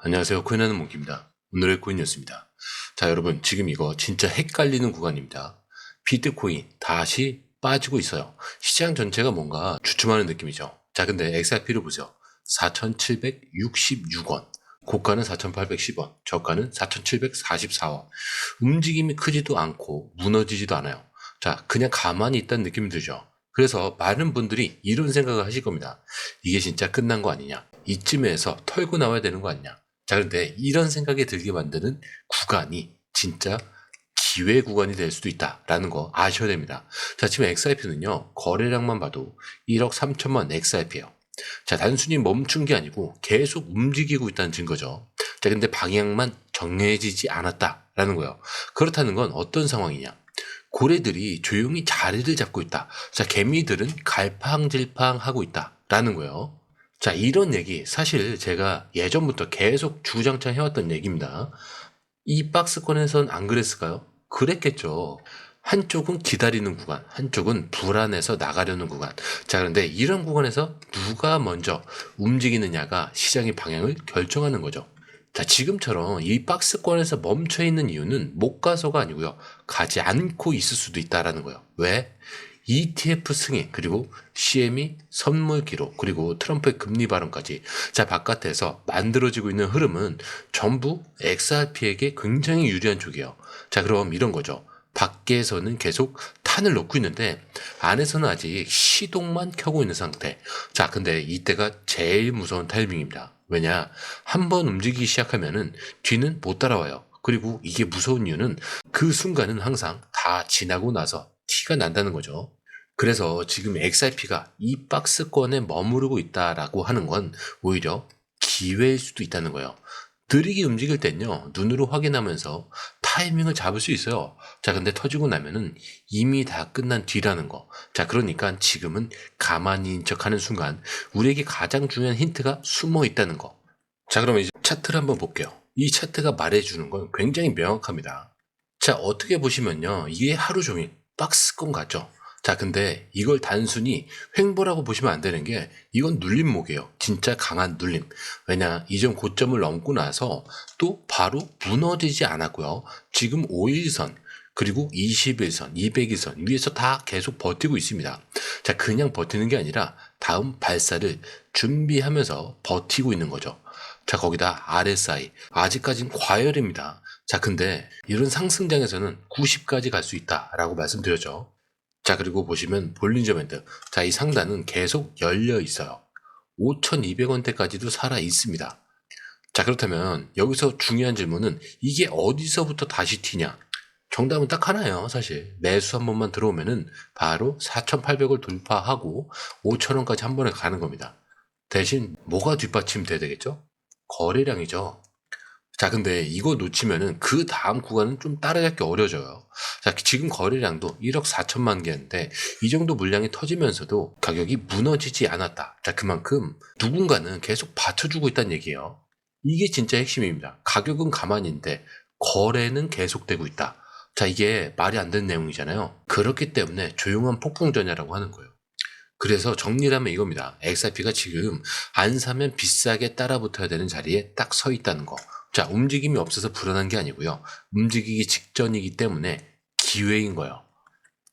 안녕하세요. 코인하는 몽키입니다. 오늘의 코인 뉴스입니다. 자, 여러분 지금 이거 진짜 헷갈리는 구간입니다. 비트코인 다시 빠지고 있어요. 시장 전체가 뭔가 주춤하는 느낌이죠. 자, 근데 XRP를 보세요. 4,766원. 고가는 4,810원, 저가는 4,744원. 움직임이 크지도 않고 무너지지도 않아요. 자, 그냥 가만히 있다는 느낌이 들죠. 그래서 많은 분들이 이런 생각을 하실 겁니다. 이게 진짜 끝난 거 아니냐? 이쯤에서 털고 나와야 되는 거 아니냐? 자, 그런데 이런 생각이 들게 만드는 구간이 진짜 기회 구간이 될 수도 있다라는 거 아셔야 됩니다. 자, 지금 XRP는요, 거래량만 봐도 1억 3천만 XRP예요. 자, 단순히 멈춘 게 아니고 계속 움직이고 있다는 증거죠. 자, 근데 방향만 정해지지 않았다라는 거예요. 그렇다는 건 어떤 상황이냐? 고래들이 조용히 자리를 잡고 있다. 자, 개미들은 갈팡질팡하고 있다라는 거예요. 자, 이런 얘기 사실 제가 예전부터 계속 주장창 해왔던 얘기입니다. 이 박스권에선 안 그랬을까요? 그랬겠죠. 한쪽은 기다리는 구간, 한쪽은 불안해서 나가려는 구간. 자, 그런데 이런 구간에서 누가 먼저 움직이느냐가 시장의 방향을 결정하는 거죠. 자, 지금처럼 이 박스권에서 멈춰 있는 이유는 못 가서가 아니고요. 가지 않고 있을 수도 있다라는 거예요. 왜? ETF 승인, 그리고 CME 선물 기록, 그리고 트럼프의 금리 발언까지. 자, 바깥에서 만들어지고 있는 흐름은 전부 XRP에게 굉장히 유리한 쪽이에요. 자, 그럼 이런 거죠. 밖에서는 계속 탄을 놓고 있는데 안에서는 아직 시동만 켜고 있는 상태. 자, 근데 이때가 제일 무서운 타이밍입니다. 왜냐? 한번 움직이기 시작하면은 뒤는 못 따라와요. 그리고 이게 무서운 이유는 그 순간은 항상 다 지나고 나서 티가 난다는 거죠. 그래서 지금 XRP가 이 박스권에 머무르고 있다라고 하는 건 오히려 기회일 수도 있다는 거예요. 느리게 움직일 땐요, 눈으로 확인하면서 타이밍을 잡을 수 있어요. 자, 근데 터지고 나면은 이미 다 끝난 뒤라는 거. 자, 그러니까 지금은 가만히 있는 척 하는 순간 우리에게 가장 중요한 힌트가 숨어 있다는 거. 자, 그러면 이제 차트를 한번 볼게요. 이 차트가 말해주는 건 굉장히 명확합니다. 자, 어떻게 보시면요, 이게 하루 종일 박스권 같죠? 자, 근데 이걸 단순히 횡보라고 보시면 안 되는 게 이건 눌림목이에요. 진짜 강한 눌림. 왜냐, 이전 고점을 넘고 나서 또 바로 무너지지 않았고요. 지금 5일선, 그리고 21선, 200일선 위에서 다 계속 버티고 있습니다. 자, 그냥 버티는 게 아니라 다음 발사를 준비하면서 버티고 있는 거죠. 자, 거기다 RSI. 아직까진 과열입니다. 자, 근데 이런 상승장에서는 90까지 갈 수 있다라고 말씀드렸죠. 자, 그리고 보시면 볼린저 밴드. 자, 이 상단은 계속 열려 있어요. 5,200원대까지도 살아 있습니다. 자, 그렇다면 여기서 중요한 질문은 이게 어디서부터 다시 튀냐? 정답은 딱 하나예요, 사실. 매수 한 번만 들어오면은 바로 4,800을 돌파하고 5,000원까지 한 번에 가는 겁니다. 대신 뭐가 뒷받침돼야 되겠죠? 거래량이죠. 자, 근데 이거 놓치면은 그 다음 구간은 좀 따라잡기 어려져요. 자, 지금 거래량도 1억 4천만 개인데 이 정도 물량이 터지면서도 가격이 무너지지 않았다. 자, 그만큼 누군가는 계속 받쳐주고 있다는 얘기예요. 이게 진짜 핵심입니다. 가격은 가만히 있는데 거래는 계속되고 있다. 자, 이게 말이 안 되는 내용이잖아요. 그렇기 때문에 조용한 폭풍전야라고 하는 거예요. 그래서 정리를 하면 이겁니다. XRP가 지금 안 사면 비싸게 따라붙어야 되는 자리에 딱 서 있다는 거. 자, 움직임이 없어서 불안한 게 아니고요. 움직이기 직전이기 때문에 기회인 거예요.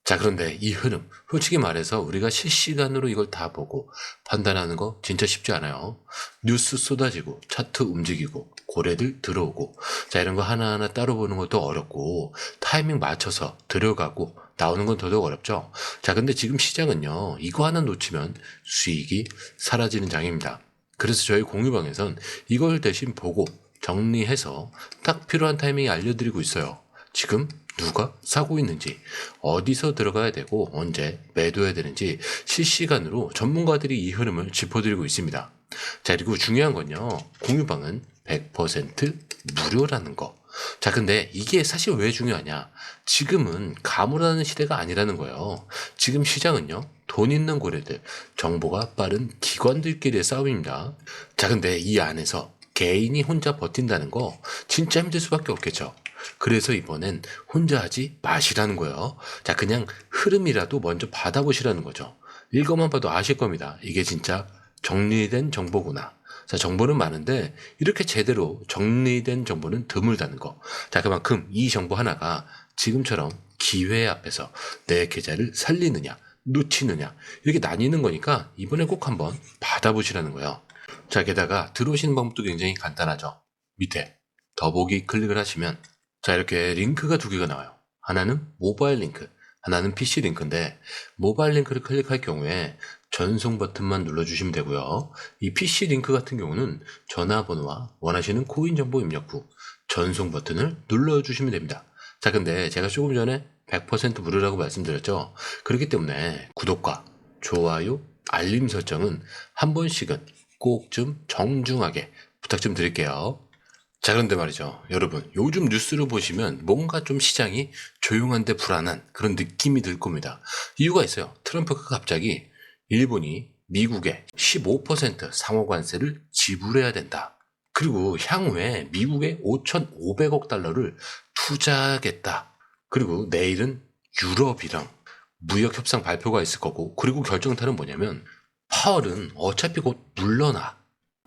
자, 그런데 이 흐름, 솔직히 말해서 우리가 실시간으로 이걸 다 보고 판단하는 거 진짜 쉽지 않아요. 뉴스 쏟아지고, 차트 움직이고, 고래들 들어오고, 자, 이런 거 하나하나 따로 보는 것도 어렵고, 타이밍 맞춰서 들어가고, 나오는 건 더더욱 어렵죠. 자, 근데 지금 시장은요, 이거 하나 놓치면 수익이 사라지는 장입니다. 그래서 저희 공유방에선 이걸 대신 보고 정리해서 딱 필요한 타이밍에 알려드리고 있어요. 지금 누가 사고 있는지, 어디서 들어가야 되고 언제 매도해야 되는지 실시간으로 전문가들이 이 흐름을 짚어드리고 있습니다. 자, 그리고 중요한 건요, 공유방은 100% 무료라는 거. 자, 근데 이게 사실 왜 중요하냐? 지금은 가물하는 시대가 아니라는 거예요. 지금 시장은요, 돈 있는 고래들, 정보가 빠른 기관들끼리의 싸움입니다. 자, 근데 이 안에서 개인이 혼자 버틴다는 거 진짜 힘들 수밖에 없겠죠. 그래서 이번엔 혼자 하지 마시라는 거예요. 자, 그냥 흐름이라도 먼저 받아보시라는 거죠. 이것만 봐도 아실 겁니다. 이게 진짜 정리된 정보구나. 자, 정보는 많은데 이렇게 제대로 정리된 정보는 드물다는 거. 자, 그만큼 이 정보 하나가 지금처럼 기회 앞에서 내 계좌를 살리느냐, 놓치느냐 이렇게 나뉘는 거니까 이번에 꼭 한번 받아보시라는 거예요. 자, 게다가 들어오시는 방법도 굉장히 간단하죠. 밑에 더보기 클릭을 하시면 자, 이렇게 링크가 두 개가 나와요. 하나는 모바일 링크, 하나는 PC 링크인데 모바일 링크를 클릭할 경우에 전송 버튼만 눌러주시면 되고요. 이 PC 링크 같은 경우는 전화번호와 원하시는 코인 정보 입력 후 전송 버튼을 눌러주시면 됩니다. 자, 근데 제가 조금 전에 100% 무료라고 말씀드렸죠. 그렇기 때문에 구독과 좋아요, 알림 설정은 한 번씩은 꼭 좀 정중하게 부탁 좀 드릴게요. 자, 그런데 말이죠. 여러분, 요즘 뉴스를 보시면 뭔가 좀 시장이 조용한데 불안한 그런 느낌이 들 겁니다. 이유가 있어요. 트럼프가 갑자기 일본이 미국에 15% 상호 관세를 지불해야 된다. 그리고 향후에 미국에 5,500억 달러를 투자하겠다. 그리고 내일은 유럽이랑 무역 협상 발표가 있을 거고, 그리고 결정타는 뭐냐면 파월은 어차피 곧 물러나.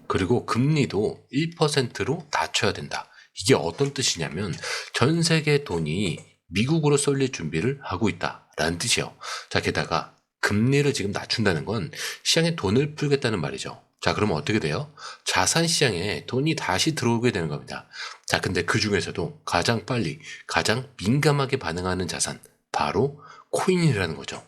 그리고 금리도 1%로 낮춰야 된다. 이게 어떤 뜻이냐면 전 세계 돈이 미국으로 쏠릴 준비를 하고 있다라는 뜻이에요. 자, 게다가 금리를 지금 낮춘다는 건 시장에 돈을 풀겠다는 말이죠. 자, 그러면 어떻게 돼요? 자산 시장에 돈이 다시 들어오게 되는 겁니다. 자, 근데 그 중에서도 가장 빨리, 가장 민감하게 반응하는 자산, 바로 코인이라는 거죠.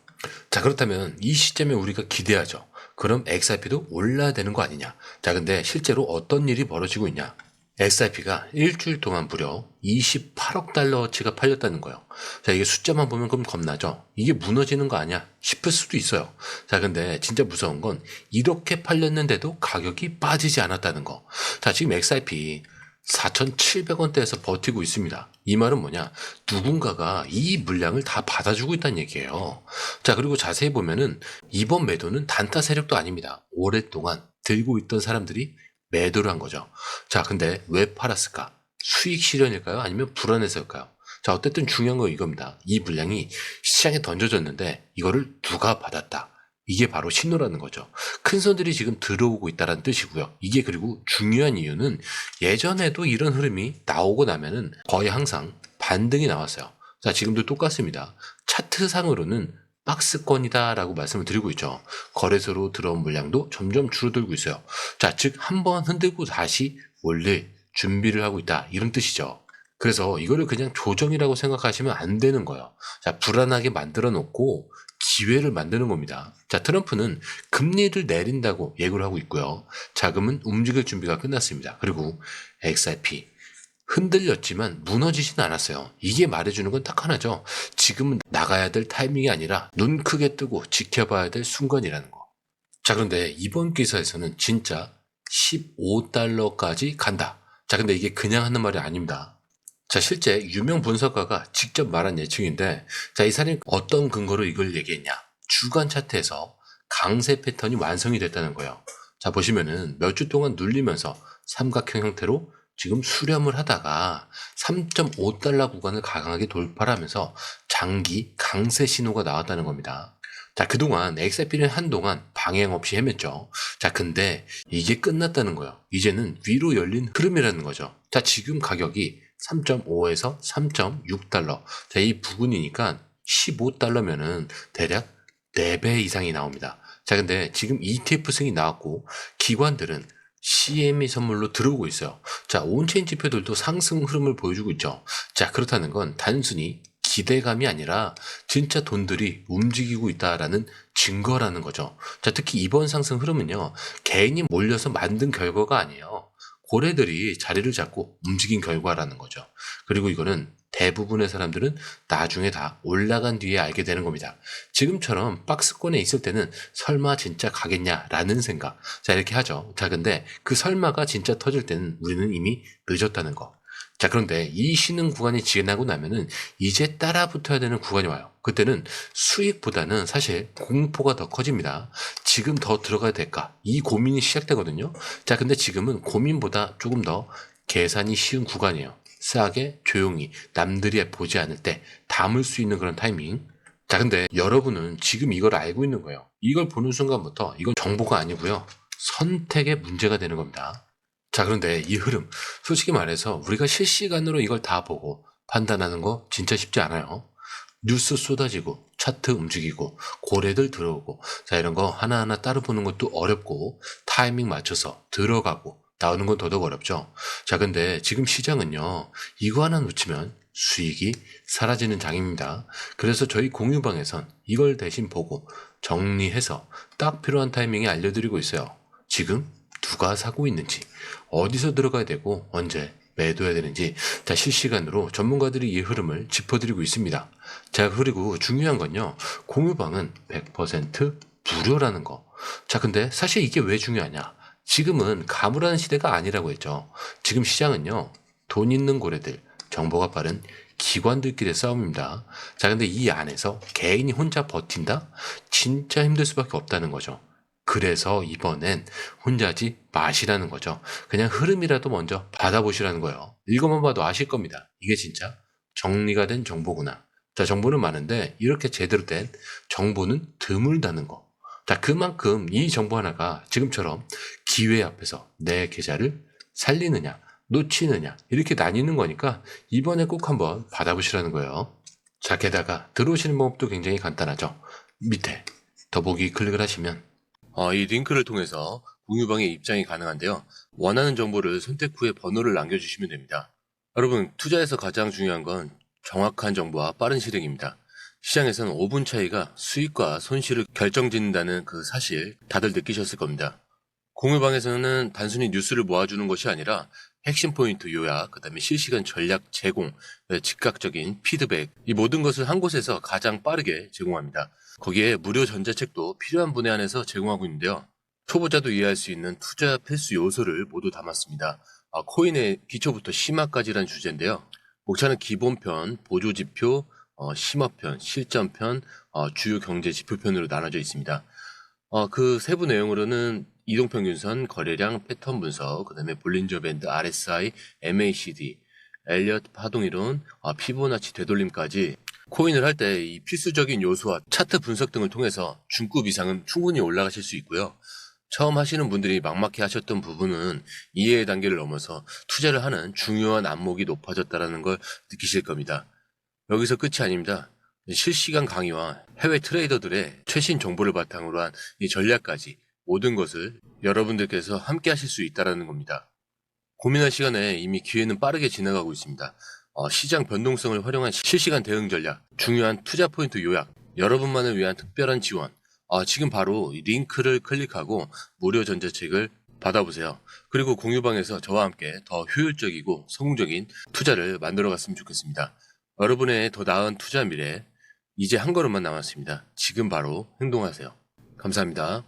자, 그렇다면 이 시점에 우리가 기대하죠. 그럼 XRP도 올라야 되는 거 아니냐? 자, 근데 실제로 어떤 일이 벌어지고 있냐? XRP가 일주일 동안 무려 28억 달러어치가 팔렸다는 거예요. 자, 이게 숫자만 보면 그럼 겁나죠? 이게 무너지는 거 아니야? 싶을 수도 있어요. 자, 근데 진짜 무서운 건 이렇게 팔렸는데도 가격이 빠지지 않았다는 거. 자, 지금 XRP 4,700원대에서 버티고 있습니다. 이 말은 뭐냐? 누군가가 이 물량을 다 받아주고 있다는 얘기예요. 자, 그리고 자세히 보면은 이번 매도는 단타 세력도 아닙니다. 오랫동안 들고 있던 사람들이 매도를 한 거죠. 자, 근데 왜 팔았을까? 수익 실현일까요? 아니면 불안해서일까요? 자, 어쨌든 중요한 건 이겁니다. 이 물량이 시장에 던져졌는데 이거를 누가 받았다. 이게 바로 신호라는 거죠. 큰 손들이 지금 들어오고 있다는 뜻이고요. 이게 그리고 중요한 이유는 예전에도 이런 흐름이 나오고 나면은 거의 항상 반등이 나왔어요. 자, 지금도 똑같습니다. 차트상으로는 박스권이다라고 말씀을 드리고 있죠. 거래소로 들어온 물량도 점점 줄어들고 있어요. 자, 즉 한번 흔들고 다시 올릴 준비를 하고 있다. 이런 뜻이죠. 그래서 이거를 그냥 조정이라고 생각하시면 안 되는 거예요. 자, 불안하게 만들어 놓고 기회를 만드는 겁니다. 자, 트럼프는 금리를 내린다고 예고를 하고 있고요. 자금은 움직일 준비가 끝났습니다. 그리고 XRP 흔들렸지만 무너지진 않았어요. 이게 말해주는 건 딱 하나죠. 지금은 나가야 될 타이밍이 아니라 눈 크게 뜨고 지켜봐야 될 순간이라는 거. 자, 그런데 이번 기사에서는 진짜 15달러까지 간다. 자, 근데 이게 그냥 하는 말이 아닙니다. 자, 실제 유명 분석가가 직접 말한 예측인데, 자, 이 사람이 어떤 근거로 이걸 얘기했냐? 주간 차트에서 강세 패턴이 완성이 됐다는 거예요. 자, 보시면은 몇 주 동안 눌리면서 삼각형 형태로 지금 수렴을 하다가 3.5달러 구간을 강하게 돌파를 하면서 장기 강세 신호가 나왔다는 겁니다. 자, 그동안 XRP는 한동안 방향 없이 헤맸죠. 자, 근데 이게 끝났다는 거예요. 이제는 위로 열린 흐름이라는 거죠. 자, 지금 가격이 3.5에서 3.6달러. 자, 이 부분이니까 15달러면은 대략 4배 이상이 나옵니다. 자, 근데 지금 ETF 승이 나왔고 기관들은 CME 선물로 들어오고 있어요. 자, 온체인 지표들도 상승 흐름을 보여주고 있죠. 자, 그렇다는 건 단순히 기대감이 아니라 진짜 돈들이 움직이고 있다라는 증거라는 거죠. 자, 특히 이번 상승 흐름은요, 개인이 몰려서 만든 결과가 아니에요. 고래들이 자리를 잡고 움직인 결과라는 거죠. 그리고 이거는 대부분의 사람들은 나중에 다 올라간 뒤에 알게 되는 겁니다. 지금처럼 박스권에 있을 때는 설마 진짜 가겠냐라는 생각. 자, 이렇게 하죠. 자, 근데 그 설마가 진짜 터질 때는 우리는 이미 늦었다는 거. 자, 그런데 이 쉬는 구간이 지나고 나면은 이제 따라 붙어야 되는 구간이 와요. 그때는 수익보다는 사실 공포가 더 커집니다. 지금 더 들어가야 될까? 이 고민이 시작되거든요. 자, 근데 지금은 고민보다 조금 더 계산이 쉬운 구간이에요. 싸게 조용히 남들이 보지 않을 때 담을 수 있는 그런 타이밍. 자, 근데 여러분은 지금 이걸 알고 있는 거예요. 이걸 보는 순간부터 이건 정보가 아니고요. 선택의 문제가 되는 겁니다. 자, 그런데 이 흐름, 솔직히 말해서 우리가 실시간으로 이걸 다 보고 판단하는 거 진짜 쉽지 않아요. 뉴스 쏟아지고 차트 움직이고 고래들 들어오고, 자, 이런 거 하나하나 따로 보는 것도 어렵고 타이밍 맞춰서 들어가고 나오는 건 더더욱 어렵죠. 자, 근데 지금 시장은요, 이거 하나 놓치면 수익이 사라지는 장입니다. 그래서 저희 공유방에선 이걸 대신 보고 정리해서 딱 필요한 타이밍에 알려드리고 있어요. 지금 누가 사고 있는지, 어디서 들어가야 되고 언제 매도해야 되는지, 자, 실시간으로 전문가들이 이 흐름을 짚어드리고 있습니다. 자, 그리고 중요한 건요, 공유방은 100% 무료라는 거. 자, 근데 사실 이게 왜 중요하냐? 지금은 가물하는 시대가 아니라고 했죠. 지금 시장은요, 돈 있는 고래들, 정보가 빠른 기관들끼리의 싸움입니다. 자, 근데 이 안에서 개인이 혼자 버틴다? 진짜 힘들 수밖에 없다는 거죠. 그래서 이번엔 혼자지 마시라는 거죠. 그냥 흐름이라도 먼저 받아보시라는 거예요. 이것만 봐도 아실 겁니다. 이게 진짜 정리가 된 정보구나. 자, 정보는 많은데 이렇게 제대로 된 정보는 드물다는 거. 자, 그만큼 이 정보 하나가 지금처럼 기회 앞에서 내 계좌를 살리느냐, 놓치느냐, 이렇게 나뉘는 거니까 이번에 꼭 한번 받아보시라는 거예요. 자, 게다가 들어오시는 방법도 굉장히 간단하죠. 밑에 더보기 클릭을 하시면 이 링크를 통해서 공유방에 입장이 가능한데요. 원하는 정보를 선택 후에 번호를 남겨주시면 됩니다. 여러분, 투자에서 가장 중요한 건 정확한 정보와 빠른 실행입니다. 시장에서는 5분 차이가 수익과 손실을 결정짓는다는 그 사실 다들 느끼셨을 겁니다. 공유방에서는 단순히 뉴스를 모아주는 것이 아니라 핵심 포인트 요약, 그 다음에 실시간 전략 제공, 즉각적인 피드백, 이 모든 것을 한 곳에서 가장 빠르게 제공합니다. 거기에 무료 전자책도 필요한 분에 한해서 제공하고 있는데요. 초보자도 이해할 수 있는 투자 필수 요소를 모두 담았습니다. 코인의 기초부터 심화까지란 주제인데요. 목차는 기본편, 보조지표, 심화편, 실전편, 주요 경제 지표편으로 나눠져 있습니다. 그 세부 내용으로는 이동평균선, 거래량, 패턴 분석, 그 다음에 볼린저 밴드, RSI, MACD, 엘리엇 파동이론, 피보나치 되돌림까지 코인을 할 때 이 필수적인 요소와 차트 분석 등을 통해서 중급 이상은 충분히 올라가실 수 있고요. 처음 하시는 분들이 막막해 하셨던 부분은 이해의 단계를 넘어서 투자를 하는 중요한 안목이 높아졌다는 걸 느끼실 겁니다. 여기서 끝이 아닙니다. 실시간 강의와 해외 트레이더들의 최신 정보를 바탕으로 한 이 전략까지 모든 것을 여러분들께서 함께 하실 수 있다는 겁니다. 고민할 시간에 이미 기회는 빠르게 지나가고 있습니다. 시장 변동성을 활용한 실시간 대응 전략, 중요한 투자 포인트 요약, 여러분만을 위한 특별한 지원. 지금 바로 이 링크를 클릭하고 무료 전자책을 받아보세요. 그리고 공유방에서 저와 함께 더 효율적이고 성공적인 투자를 만들어 갔으면 좋겠습니다. 여러분의 더 나은 투자 미래, 이제 한 걸음만 남았습니다. 지금 바로 행동하세요. 감사합니다.